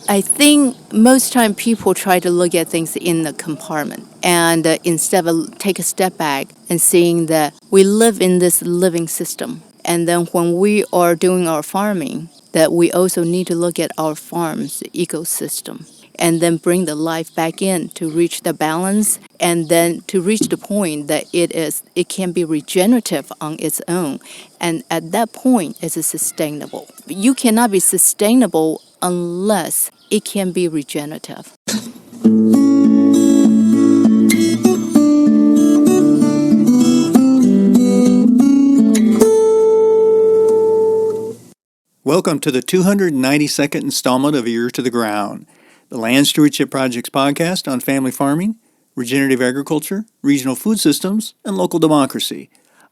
I think most time people try to look at things in the compartment and instead of take a step back and seeing that we live in this living system. And then when we are doing our farming, that we also need to look at our farm's ecosystem and then bring the life back in to reach the balance and then to reach the point that it can be regenerative on its own, and at that point it is sustainable. You cannot be sustainable unless it can be regenerative. Welcome to the 292nd installment of Ear to the Ground, the Land Stewardship Project's podcast on family farming, regenerative agriculture, regional food systems, and local democracy.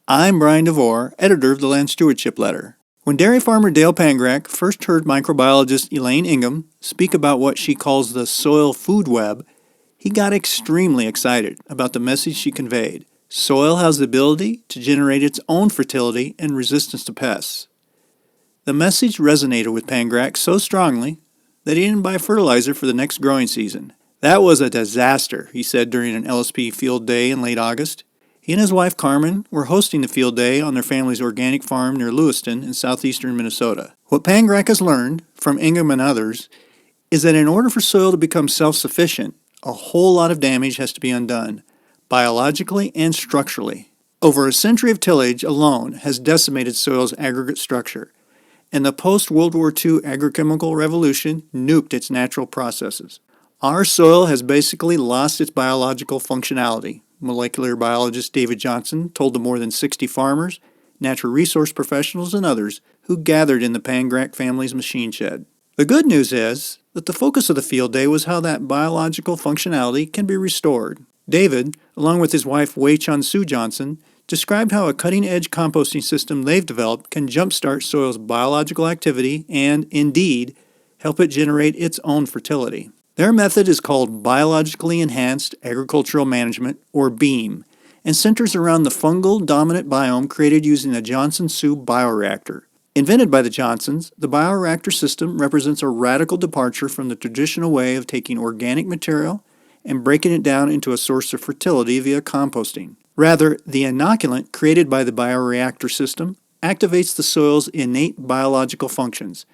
I'm Brian DeVore, editor of the Land Stewardship Letter. When dairy farmer Dale Pangrac first heard microbiologist Elaine Ingham speak about what she calls the soil food web, he got extremely excited about the message she conveyed. Soil has the ability to generate its own fertility and resistance to pests. The message resonated with Pangrac so strongly that he didn't buy fertilizer for the next growing season. That was a disaster, he said during an LSP field day in late August. He and his wife Carmen were hosting the field day on their family's organic farm near Lewiston in southeastern Minnesota. What Pangrac has learned from Ingham and others is that in order for soil to become self-sufficient, a whole lot of damage has to be undone, biologically and structurally. Over a century of tillage alone has decimated soil's aggregate structure, and the post-World War II agrochemical revolution nuked its natural processes. Our soil has basically lost its biological functionality, molecular biologist David Johnson told the more than 60 farmers, natural resource professionals, and others who gathered in the Pangrac family's machine shed. The good news is that the focus of the field day was how that biological functionality can be restored. David, along with his wife Wei-Chun Sue Johnson, described how a cutting-edge composting system they've developed can jumpstart soil's biological activity and, indeed, help it generate its own fertility. Their method is called Biologically Enhanced Agricultural Management, or BEAM, and centers around the fungal dominant biome created using the Johnson-Su bioreactor. Invented by the Johnsons, the bioreactor system represents a radical departure from the traditional way of taking organic material and breaking it down into a source of fertility via composting. Rather, the inoculant created by the bioreactor system activates the soil's innate biological functions,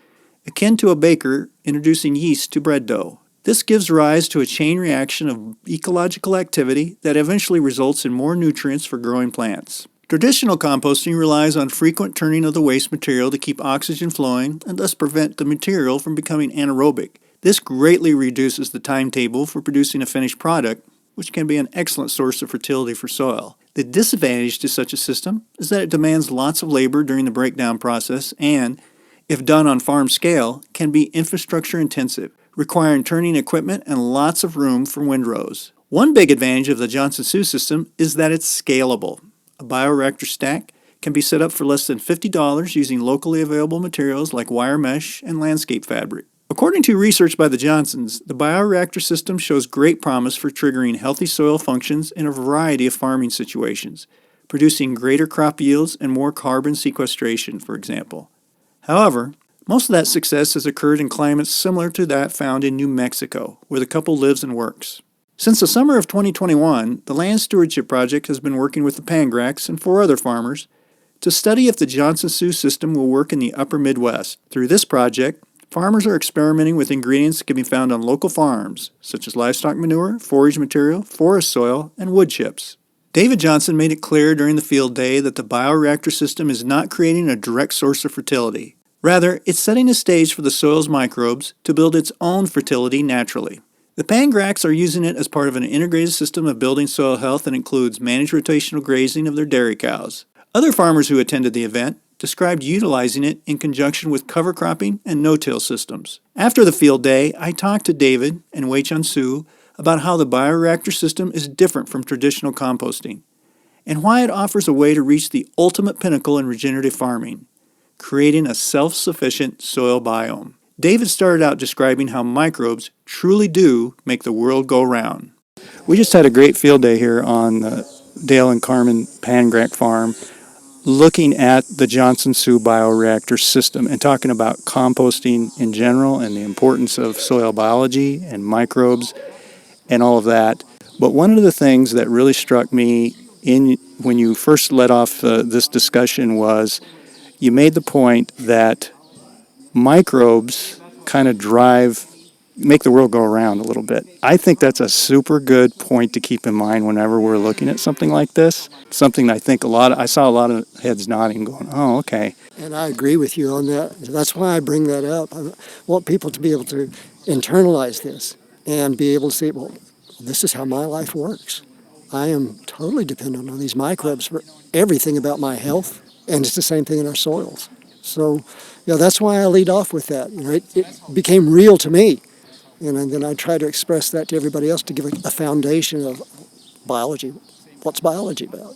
akin to a baker introducing yeast to bread dough. This gives rise to a chain reaction of ecological activity that eventually results in more nutrients for growing plants. Traditional composting relies on frequent turning of the waste material to keep oxygen flowing and thus prevent the material from becoming anaerobic. This greatly reduces the timetable for producing a finished product, which can be an excellent source of fertility for soil. The disadvantage to such a system is that it demands lots of labor during the breakdown process and, if done on farm scale, can be infrastructure intensive, requiring turning equipment and lots of room for windrows. One big advantage of the Johnson-Su system is that it's scalable. A bioreactor stack can be set up for less than $50 using locally available materials like wire mesh and landscape fabric. According to research by the Johnsons, the bioreactor system shows great promise for triggering healthy soil functions in a variety of farming situations, producing greater crop yields and more carbon sequestration, for example. However, most of that success has occurred in climates similar to that found in New Mexico, where the couple lives and works. Since the summer of 2021, the Land Stewardship Project has been working with the Pangracs and 4 other farmers to study if the Johnson-Su system will work in the upper Midwest. Through this project, farmers are experimenting with ingredients that can be found on local farms, such as livestock manure, forage material, forest soil, and wood chips. David Johnson made it clear during the field day that the bioreactor system is not creating a direct source of fertility. Rather, it's setting a stage for the soil's microbes to build its own fertility naturally. The Pangracs are using it as part of an integrated system of building soil health that includes managed rotational grazing of their dairy cows. Other farmers who attended the event described utilizing it in conjunction with cover cropping and no-till systems. After the field day, I talked to David and Wei-Chun Sue about how the bioreactor system is different from traditional composting and why it offers a way to reach the ultimate pinnacle in regenerative farming, creating a self-sufficient soil biome. David started out describing how microbes truly do make the world go round. We just had a great field day here on the Dale and Carmen Pangrac farm. looking at the Johnson-Su bioreactor system and talking about composting in general and the importance of soil biology and microbes and all of that. But one of the things that really struck me when you first led off this discussion was you made the point that microbes kind of make the world go around a little bit. I think that's a super good point to keep in mind whenever we're looking at something like this. Something I think I saw a lot of heads nodding going, oh, okay. And I agree with you on that. That's why I bring that up. I want people to be able to internalize this and be able to see, well, this is how my life works. I am totally dependent on these microbes for everything about my health, and it's the same thing in our soils. So, that's why I lead off with that. It became real to me, and then I try to express that to everybody else to give a foundation of biology. What's biology about?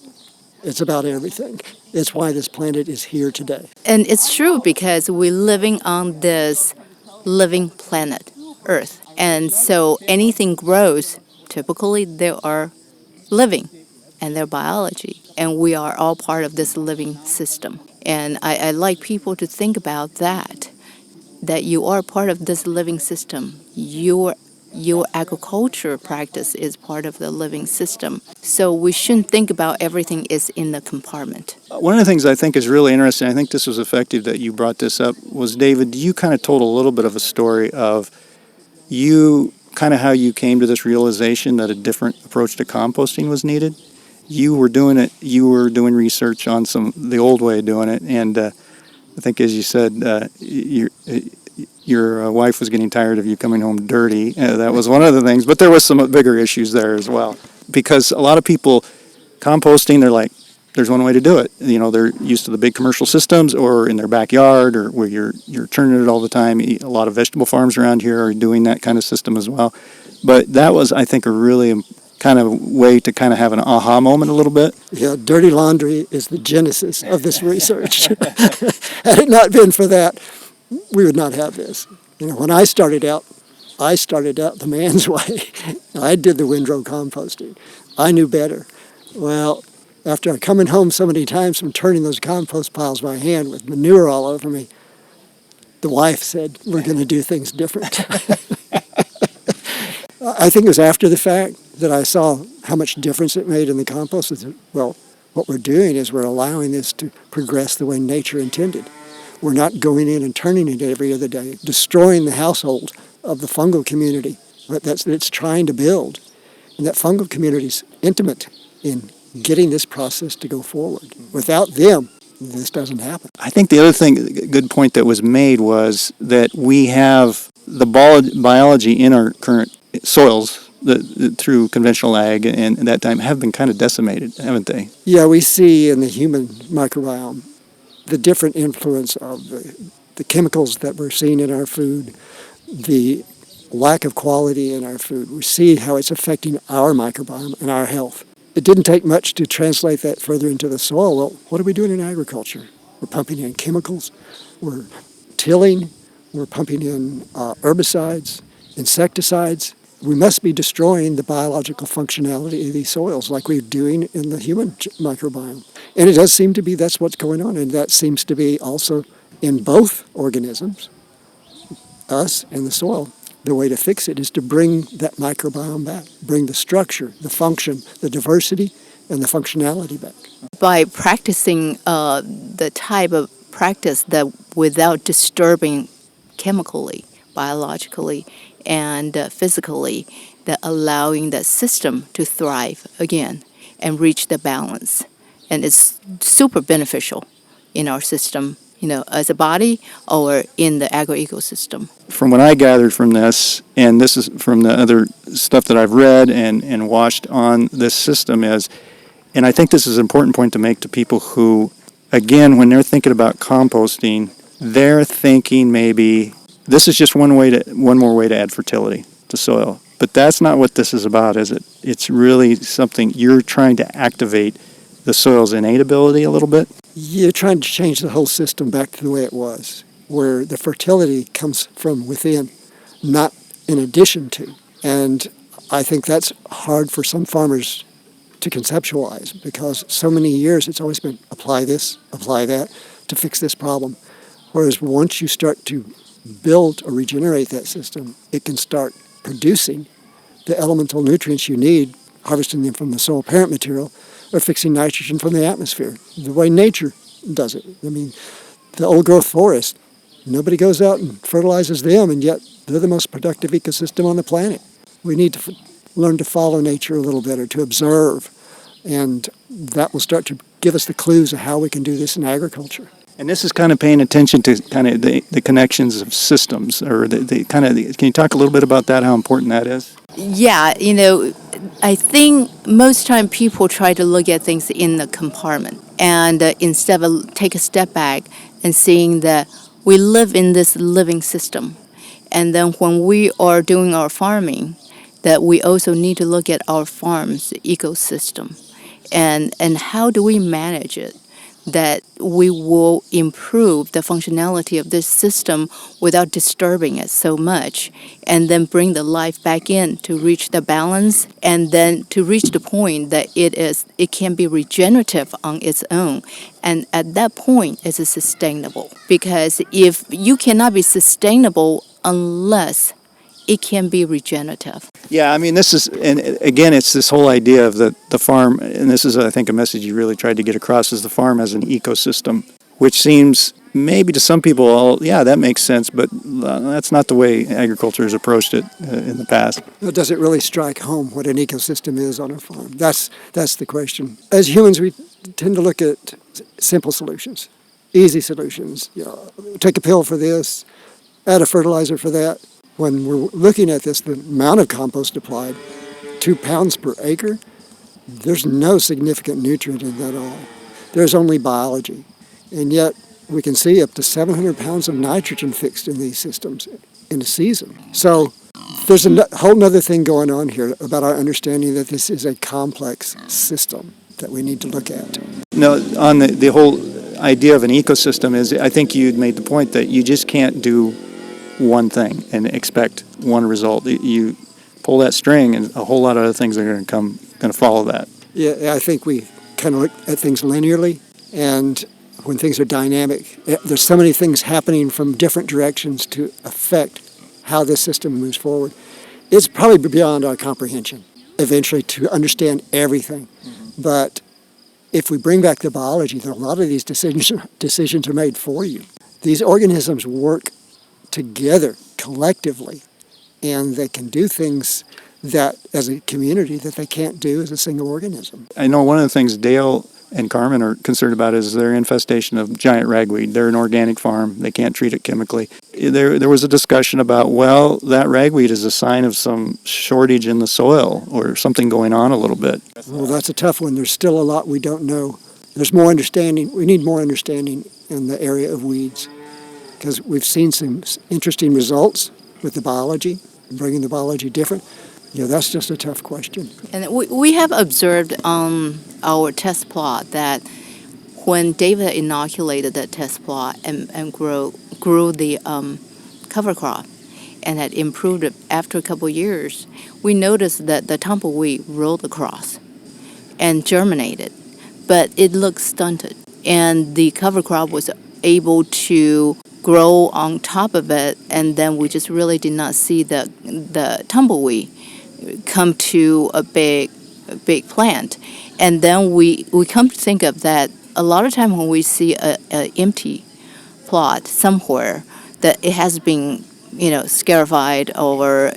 It's about everything. It's why this planet is here today. And it's true because we're living on this living planet, Earth. And so anything grows, typically they are living and their biology. And we are all part of this living system. And I like people to think about that you are part of this living system. Your agriculture practice is part of the living system. So we shouldn't think about everything is in the compartment. One of the things I think is really interesting, I think this was effective that you brought this up, was David, you kind of told a little bit of a story of how you came to this realization that a different approach to composting was needed. You were doing research on the old way of doing it, and I think, as you said, your wife was getting tired of you coming home dirty. That was one of the things, but there was some bigger issues there as well. Because a lot of people, composting, they're like, there's one way to do it. They're used to the big commercial systems or in their backyard or where you're turning it all the time. A lot of vegetable farms around here are doing that kind of system as well. But that was, I think, a really kind of way to kind of have an aha moment a little bit. Yeah, dirty laundry is the genesis of this research. Had it not been for that, we would not have this. When I started out the man's way. I did the windrow composting. I knew better. Well, after coming home so many times from turning those compost piles by hand with manure all over me, the wife said, we're going to do things different. I think it was after the fact that I saw how much difference it made in the compost. Well, what we're doing is we're allowing this to progress the way nature intended. We're not going in and turning it every other day, destroying the household of the fungal community that it's trying to build. And that fungal community is intimate in getting this process to go forward. Without them, this doesn't happen. I think the other good point that was made was that we have the biology in our current soils through conventional ag and that time have been kind of decimated, haven't they? Yeah, we see in the human microbiome the different influence of the chemicals that we're seeing in our food, the lack of quality in our food. We see how it's affecting our microbiome and our health. It didn't take much to translate that further into the soil. Well, what are we doing in agriculture? We're pumping in chemicals, we're tilling, we're pumping in herbicides, insecticides. We must be destroying the biological functionality of these soils like we're doing in the human microbiome. And it does seem to be that's what's going on, and that seems to be also in both organisms, us and the soil. The way to fix it is to bring that microbiome back, bring the structure, the function, the diversity, and the functionality back. By practicing the type of practice that without disturbing chemically, biologically, and physically, that allowing the system to thrive again and reach the balance. And it's super beneficial in our system, as a body or in the agro-ecosystem. From what I gathered from this, and this is from the other stuff that I've read and watched on this system is, and I think this is an important point to make to people who, again, when they're thinking about composting, they're thinking maybe this is just one more way to add fertility to soil. But that's not what this is about, is it? It's really something you're trying to activate the soil's innate ability a little bit. You're trying to change the whole system back to the way it was, where the fertility comes from within, not in addition to. And I think that's hard for some farmers to conceptualize, because so many years it's always been apply this, apply that to fix this problem. Whereas once you start to build or regenerate that system, it can start producing the elemental nutrients you need, harvesting them from the soil parent material, or fixing nitrogen from the atmosphere, the way nature does it. I mean, the old growth forest, nobody goes out and fertilizes them, and yet they're the most productive ecosystem on the planet. We need to learn to follow nature a little better, to observe, and that will start to give us the clues of how we can do this in agriculture. And this is kind of paying attention to kind of the connections of systems, or can you talk a little bit about that, how important that is? Yeah, I think most time people try to look at things in the compartment, and instead of take a step back and seeing that we live in this living system. And then when we are doing our farming, that we also need to look at our farm's ecosystem and how do we manage it, that we will improve the functionality of this system without disturbing it so much, and then bring the life back in to reach the balance, and then to reach the point that it can be regenerative on its own. And at that point, it's sustainable. Because if you cannot be sustainable unless it can be regenerative. Yeah, I mean, this is, and again, it's this whole idea of the farm, and this is, I think, a message you really tried to get across, is the farm as an ecosystem, which seems maybe to some people, yeah, that makes sense, but that's not the way agriculture has approached it in the past. Does it really strike home what an ecosystem is on a farm? That's the question. As humans, we tend to look at simple solutions, easy solutions. Take a pill for this, add a fertilizer for that. When we're looking at this, the amount of compost applied, 2 pounds per acre, there's no significant nutrient in that at all. There's only biology. And yet we can see up to 700 pounds of nitrogen fixed in these systems in a season. So there's a whole other thing going on here about our understanding that this is a complex system that we need to look at. No, on the whole idea of an ecosystem is, I think you'd made the point that you just can't do one thing and expect one result. You pull that string and a whole lot of other things are going to follow that. Yeah, I think we kind of look at things linearly, and when things are dynamic, there's so many things happening from different directions to affect how this system moves forward. It's probably beyond our comprehension eventually to understand everything. Mm-hmm. But if we bring back the biology, a lot of these decisions are made for you. These organisms work together collectively, and they can do things that as a community that they can't do as a single organism. I know one of the things Dale and Carmen are concerned about is their infestation of giant ragweed. They're an organic farm. They can't treat it chemically. There was a discussion about, well, that ragweed is a sign of some shortage in the soil or something going on a little bit. Well, that's a tough one. There's still a lot we don't know. There's more understanding. We need more understanding in the area of weeds, because we've seen some interesting results with the biology, bringing the biology different. That's just a tough question. And we have observed on our test plot that when David inoculated that test plot and grew the cover crop and had improved it after a couple of years, we noticed that the tumbleweed rolled across and germinated, but it looked stunted. And the cover crop was able to grow on top of it, and then we just really did not see the tumbleweed come to a big plant. And then we come to think of that a lot of time when we see a empty plot somewhere, that it has been scarified or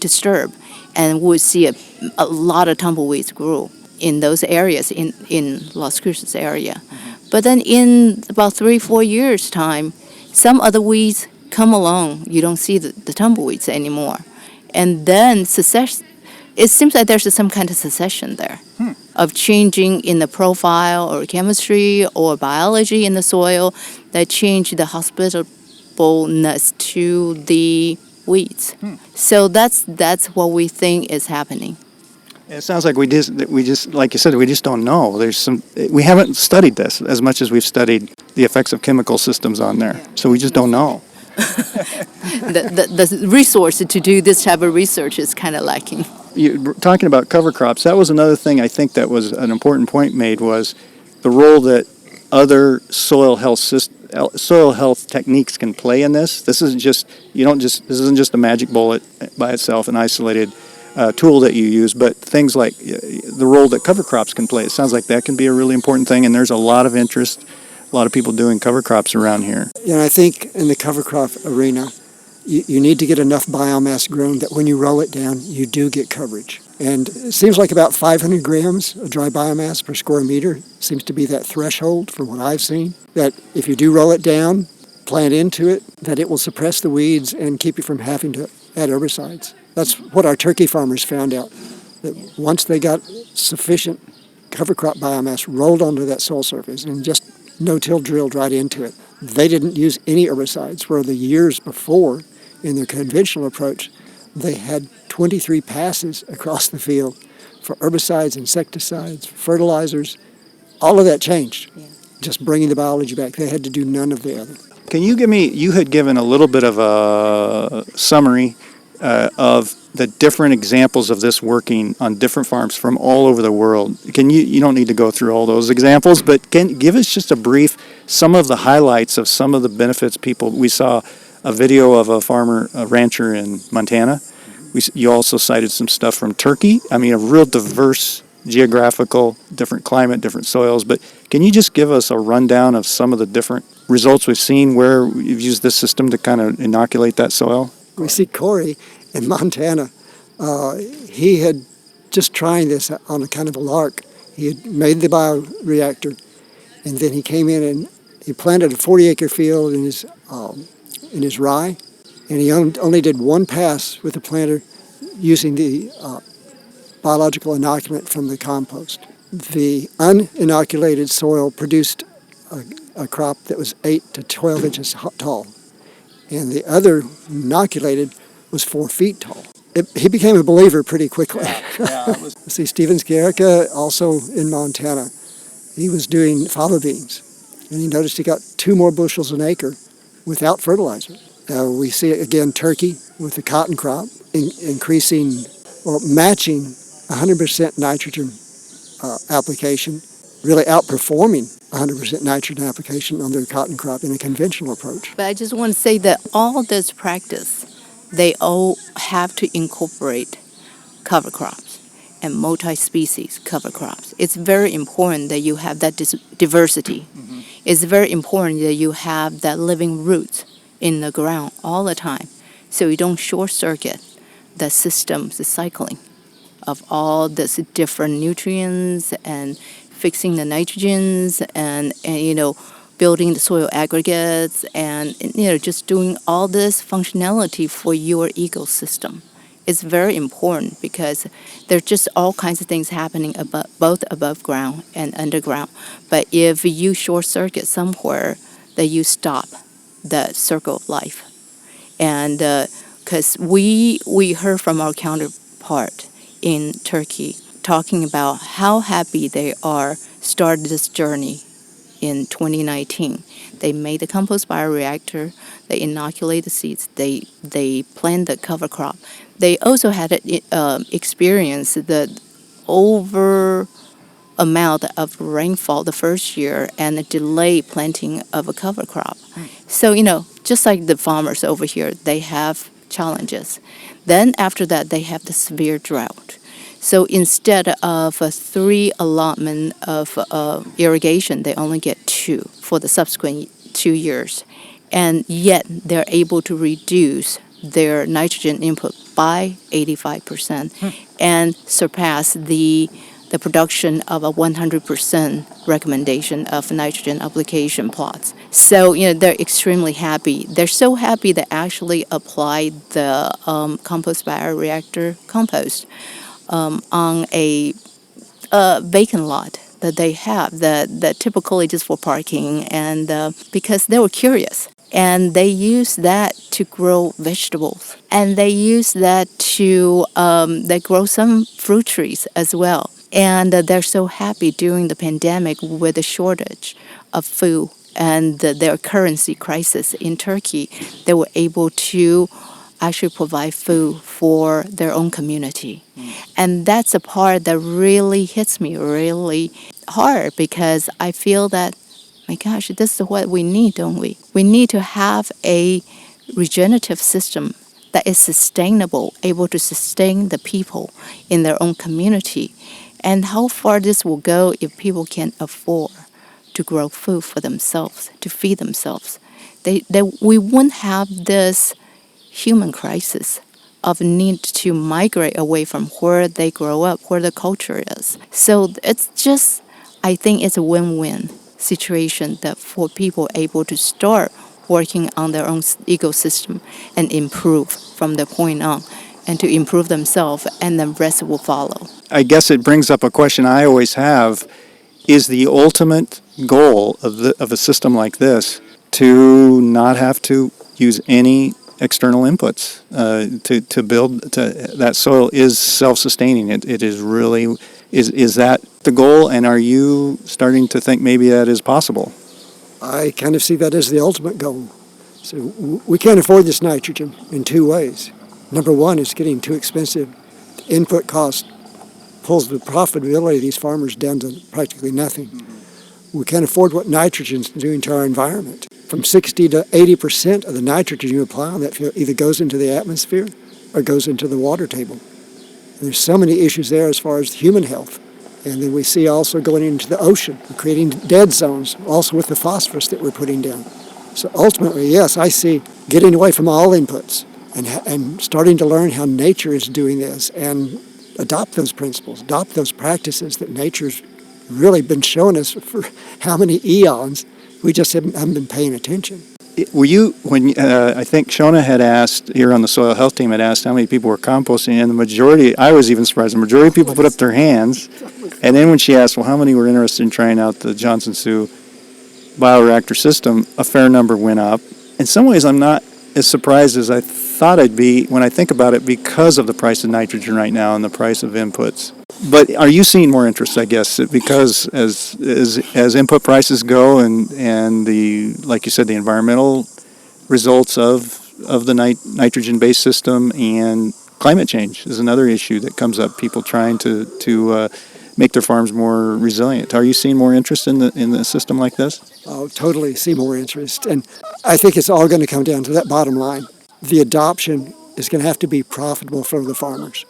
disturbed, and we see a lot of tumbleweeds grow in those areas in Las Cruces area. But then in about 3-4 years time, some other weeds come along. You don't see the tumbleweeds anymore. And then it seems like there's some kind of succession there of changing in the profile or chemistry or biology in the soil that change the hospitableness to the weeds. So that's what we think is happening. It sounds like we just like you said, we just don't know. We haven't studied this as much as we've studied the effects of chemical systems on there. So we just don't know. The resource to do this type of research is kind of lacking. talking about cover crops, that was another thing I think that was an important point made was the role that other soil health techniques can play in this. This isn't just a magic bullet by itself, an isolated tool that you use, but things like the role that cover crops can play. It sounds like that can be a really important thing, and there's a lot of interest, a lot of people doing cover crops around here. I think in the cover crop arena, you need to get enough biomass grown that when you roll it down, you do get coverage. And it seems like about 500 grams of dry biomass per square meter seems to be that threshold from what I've seen, that if you do roll it down, plant into it, that it will suppress the weeds and keep you from having to add herbicides. That's what our turkey farmers found out, that once they got sufficient cover crop biomass rolled onto that soil surface and just no-till drilled right into it, they didn't use any herbicides, where the years before, in their conventional approach, they had 23 passes across the field for herbicides, insecticides, fertilizers. All of that changed, just bringing the biology back. They had to do none of the other. Can you you had given a little bit of a summary of the different examples of this working on different farms from all over the world. You don't need to go through all those examples, but give us just a brief, some of the highlights of some of the benefits we saw a video of a rancher in Montana. You also cited some stuff from Turkey. I mean, a real diverse geographical, different climate, different soils. But can you just give us a rundown of some of the different results we've seen where you've used this system to kind of inoculate that soil? We see Corey in Montana. He had just trying this on a kind of a lark. He had made the bioreactor, and then he came in and he planted a 40-acre field in his rye, and he only did one pass with the planter using the biological inoculant from the compost. The uninoculated soil produced a crop that was 8 to 12 inches tall, and the other inoculated was 4 feet tall. He became a believer pretty quickly. See, Steven Sciarica, also in Montana, he was doing fava beans, and he noticed he got 2 more bushels an acre without fertilizer. We see again Turkey with the cotton crop increasing or matching 100% nitrogen application, really outperforming 100% nitrogen application on their cotton crop in a conventional approach. But I just want to say that all this practice, they all have to incorporate cover crops and multi-species cover crops. It's very important that you have that diversity. Mm-hmm. It's very important that you have that living roots in the ground all the time, so you don't short-circuit the systems, the cycling of all these different nutrients and fixing the nitrogens and building the soil aggregates and just doing all this functionality for your ecosystem. It's very important because there's just all kinds of things happening both above ground and underground. But if you short circuit somewhere, that you stop the circle of life. And because we heard from our counterpart in Turkey talking about how happy they are started this journey in 2019. They made the compost bioreactor, they inoculate the seeds, they plant the cover crop. They also had experience the over amount of rainfall the first year and the delayed planting of a cover crop. So, just like the farmers over here, they have challenges. Then after that, they have the severe drought. So instead of 3 allotment of irrigation, they only get 2 for the subsequent 2 years. And yet they're able to reduce their nitrogen input by 85% and surpass the production of a 100% recommendation of nitrogen application plots. So, they're extremely happy. They're so happy they actually applied the compost bioreactor compost on a vacant lot that they have that typically just for parking, and because they were curious. And they use that to grow vegetables. And they use that to, they grow some fruit trees as well. And they're so happy during the pandemic with the shortage of food and their currency crisis in Turkey. They were able to actually provide food for their own community. And that's a part that really hits me really hard because I feel that, my gosh, this is what we need, don't we? We need to have a regenerative system that is sustainable, able to sustain the people in their own community. And how far this will go if people can afford to grow food for themselves, to feed themselves. We wouldn't have this human crisis of need to migrate away from where they grow up, where the culture is. So it's just, I think it's a win-win situation that for people able to start working on their own ecosystem and improve from the point on and to improve themselves, and the rest will follow. I guess it brings up a question I always have. Is the ultimate goal of a system like this to not have to use any external inputs to build that soil is self-sustaining? It is really is that the goal, and are you starting to think maybe that is possible? I kind of see that as the ultimate goal. So we can't afford this nitrogen in two ways. Number one, it's getting too expensive. The input cost pulls the profitability of these farmers down to practically nothing. We can't afford what nitrogen's doing to our environment. From 60 to 80% of the nitrogen you apply on that field either goes into the atmosphere or goes into the water table. And there's so many issues there as far as human health. And then we see also going into the ocean, creating dead zones, also with the phosphorus that we're putting down. So ultimately, yes, I see getting away from all inputs and starting to learn how nature is doing this and adopt those principles, adopt those practices that nature's really been showing us for how many eons. We just haven't been paying attention. Were you, when I think Shona had asked, here on the soil health team, had asked how many people were composting, and the majority, I was even surprised, the majority of people put up their hands. And then when she asked, well, how many were interested in trying out the Johnson Sioux bioreactor system, a fair number went up. In some ways, I'm not as surprised as I thought I'd be when I think about it because of the price of nitrogen right now and the price of inputs. But are you seeing more interest, I guess, because as input prices go and the, like you said, the environmental results of the nitrogen-based system, and climate change is another issue that comes up, people trying to make their farms more resilient. Are you seeing more interest in the system like this? Oh, totally see more interest. And I think it's all going to come down to that bottom line. The adoption is going to have to be profitable for the farmers.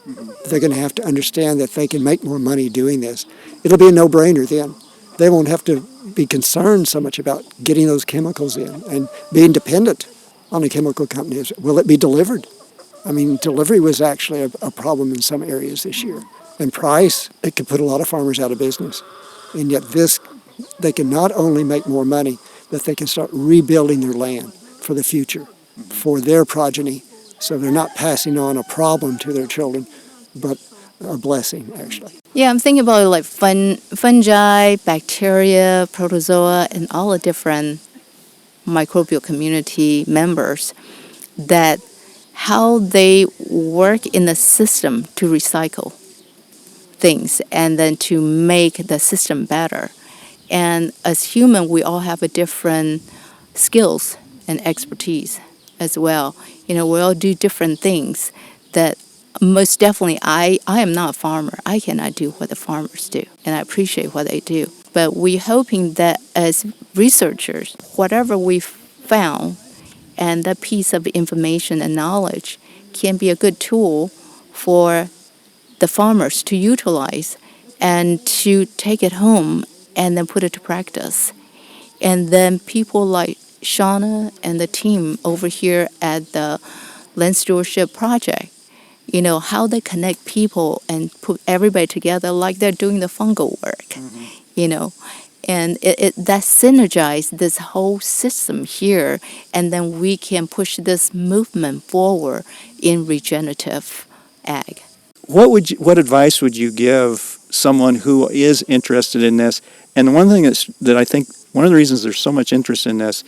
They're going to have to understand that they can make more money doing this. It'll be a no-brainer then. They won't have to be concerned so much about getting those chemicals in and being dependent on the chemical companies. Will it be delivered? I mean, delivery was actually a problem in some areas this year. And price, it could put a lot of farmers out of business. And yet this, they can not only make more money, but they can start rebuilding their land for the future, for their progeny. So they're not passing on a problem to their children, but a blessing, actually. Yeah, I'm thinking about like fungi, bacteria, protozoa, and all the different microbial community members, that how they work in the system to recycle things and then to make the system better. And as human, we all have a different skills and expertise as well. We all do different things that most definitely I am not a farmer. I cannot do what the farmers do, and I appreciate what they do. But we're hoping that as researchers, whatever we've found and that piece of information and knowledge can be a good tool for the farmers to utilize and to take it home and then put it to practice. And then people like Shauna and the team over here at the Land Stewardship Project, how they connect people and put everybody together like they're doing the fungal work, and that synergize this whole system here, and then we can push this movement forward in regenerative ag. What advice would you give someone who is interested in this? And one thing that I think, one of the reasons there's so much interest in this,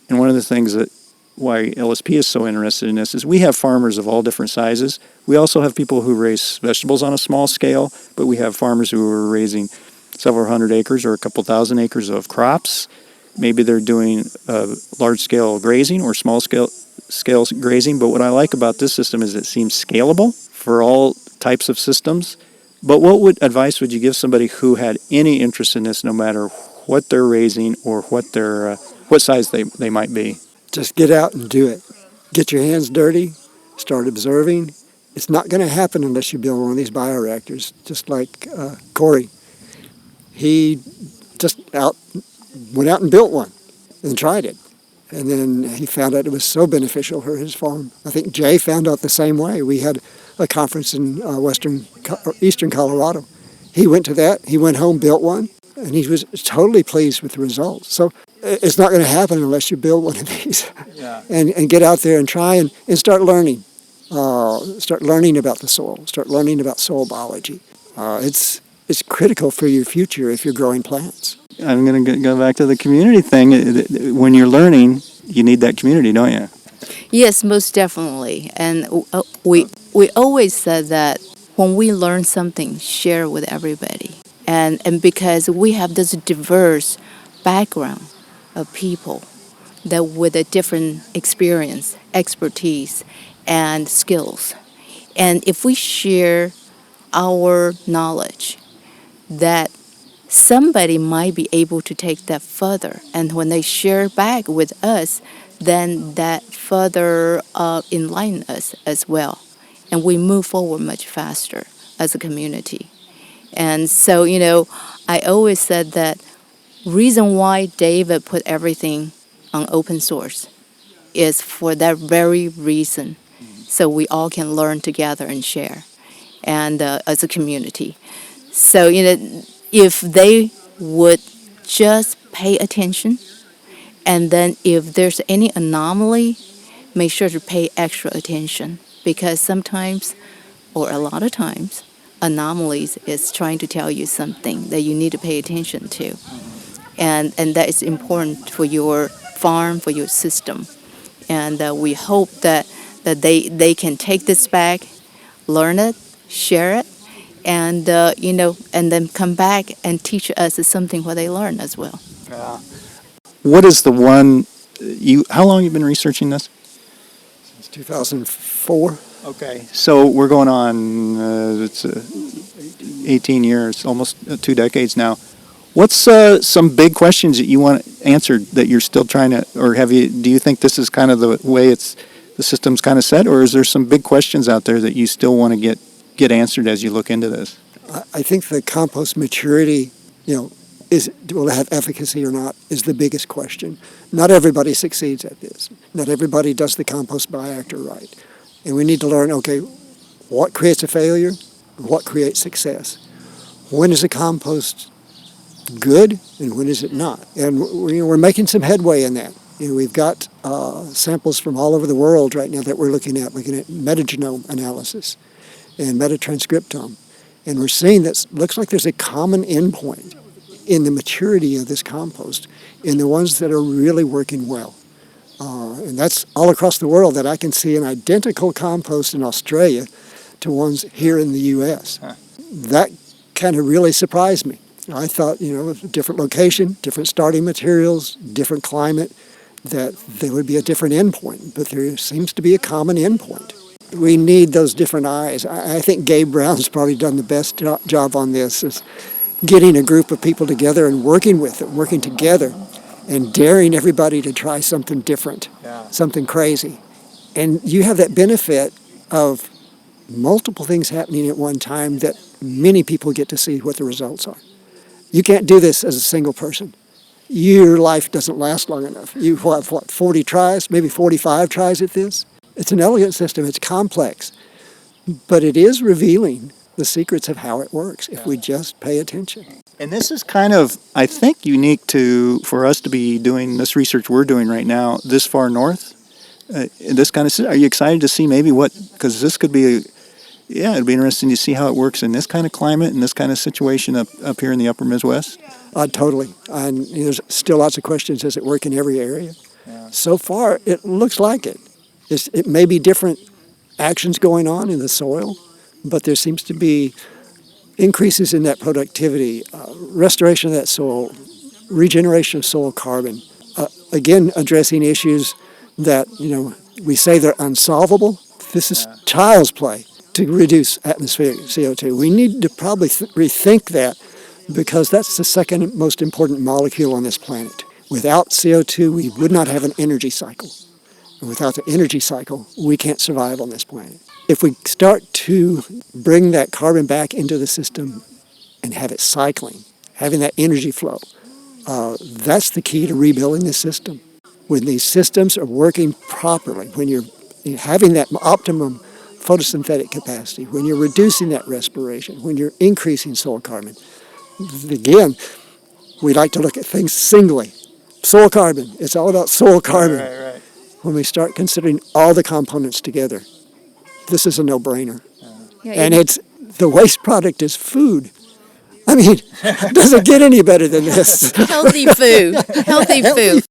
and one of the things that why LSP is so interested in this, is we have farmers of all different sizes. We also have people who raise vegetables on a small scale, but we have farmers who are raising several hundred acres or a couple thousand acres of crops. Maybe they're doing large-scale grazing or small-scale scale grazing, but what I like about this system is it seems scalable for all types of systems. But what advice would you give somebody who had any interest in this, no matter what they're raising or what size they might be? Just get out and do it. Get your hands dirty, start observing. It's not going to happen unless you build one of these bioreactors, just like Corey. He just went out and built one and tried it. And then he found out it was so beneficial for his farm. I think Jay found out the same way. We had a conference in eastern Colorado. He went to that. He went home, built one, and he was totally pleased with the results. So it's not going to happen unless you build one of these. Yeah. and get out there and try and start learning. Start learning about the soil. Start learning about soil biology. It's critical for your future if you're growing plants. I'm going to go back to the community thing. When you're learning, you need that community, don't you? Yes, most definitely. And we always said that when we learn something, share with everybody. And because we have this diverse background of people that with a different experience, expertise, and skills. And if we share our knowledge, that somebody might be able to take that further. And when they share back with us, then that further enlighten us as well. And we move forward much faster as a community. And so, I always said that reason why David put everything on open source is for that very reason. So we all can learn together and share and as a community. So, if they would just pay attention, and then if there's any anomaly, make sure to pay extra attention, because sometimes, or a lot of times, anomalies is trying to tell you something that you need to pay attention to. And that is important for your farm, for your system. And we hope that they can take this back, learn it, share it, and and then come back and teach us something what they learn as well. What is the one how long have you been researching this? Since 2004. Okay. So we're going on 18 years, almost 2 decades now. What's some big questions that you want answered that you're still trying to, or do you think this is kind of the way the system's kind of set, or is there some big questions out there that you still want to get answered as you look into this? I think the compost maturity, will it have efficacy or not, is the biggest question. Not everybody succeeds at this. Not everybody does the compost bioreactor right. And we need to learn, okay, what creates a failure? What creates success? When is a compost good and when is it not? And we're making some headway in that. We've got samples from all over the world right now that we're looking at metagenome analysis and metatranscriptome. And we're seeing that looks like there's a common endpoint in the maturity of this compost in the ones that are really working well. And that's all across the world, that I can see an identical compost in Australia to ones here in the U.S. Huh. That kind of really surprised me. I thought, different location, different starting materials, different climate, that there would be a different endpoint, but there seems to be a common endpoint. We need those different eyes. I think Gabe Brown's probably done the best job on this, is getting a group of people together and working with it, working together, and daring everybody to try something different, something crazy. And you have that benefit of multiple things happening at one time that many people get to see what the results are. You can't do this as a single person. Your life doesn't last long enough. You have, 40 tries, maybe 45 tries at this? It's an elegant system. It's complex. But it is revealing the secrets of how it works if we just pay attention. And this is kind of, I think, unique for us to be doing this research we're doing right now this far north. This kind of, are you excited to see maybe because this could be it'd be interesting to see how it works in this kind of climate and this kind of situation up here in the upper Midwest. Totally. And there's still lots of questions. Does it work in every area? Yeah. So far, it looks like it. It may be different actions going on in the soil, but there seems to be increases in that productivity, restoration of that soil, regeneration of soil carbon, again, addressing issues that, We say they're unsolvable. This is child's play to reduce atmospheric CO2. We need to probably rethink that because that's the second most important molecule on this planet. Without CO2, we would not have an energy cycle. And without the energy cycle, we can't survive on this planet. If we start to bring that carbon back into the system and have it cycling, having that energy flow, that's the key to rebuilding the system. When these systems are working properly, when you're having that optimum photosynthetic capacity, when you're reducing that respiration, when you're increasing soil carbon, again, we like to look at things singly. Soil carbon, it's all about soil carbon. Right. When we start considering all the components together, this is a no-brainer. Yeah, And it's the waste product is food. I mean, does it get any better than this? healthy food. Healthy food.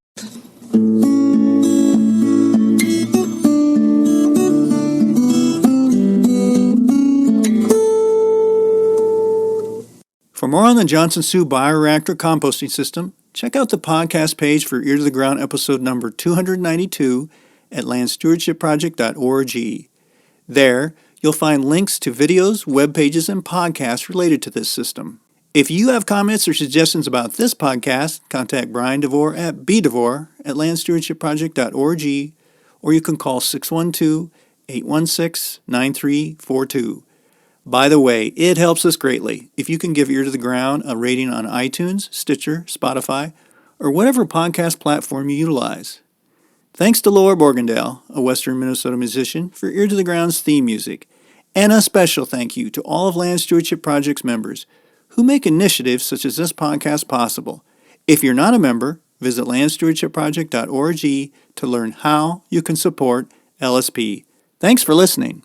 For more on the Johnson Sioux bioreactor composting system, check out the podcast page for Ear to the Ground episode number 292 at landstewardshipproject.org. There, you'll find links to videos, web pages, and podcasts related to this system. If you have comments or suggestions about this podcast, contact Brian DeVore at bdevore@landstewardshipproject.org, or you can call 612-816-9342. By the way, it helps us greatly if you can give Ear to the Ground a rating on iTunes, Stitcher, Spotify, or whatever podcast platform you utilize. Thanks to Laura Borgendale, a Western Minnesota musician, for Ear to the Ground's theme music, and a special thank you to all of Land Stewardship Project's members who make initiatives such as this podcast possible. If you're not a member, visit landstewardshipproject.org to learn how you can support LSP. Thanks for listening.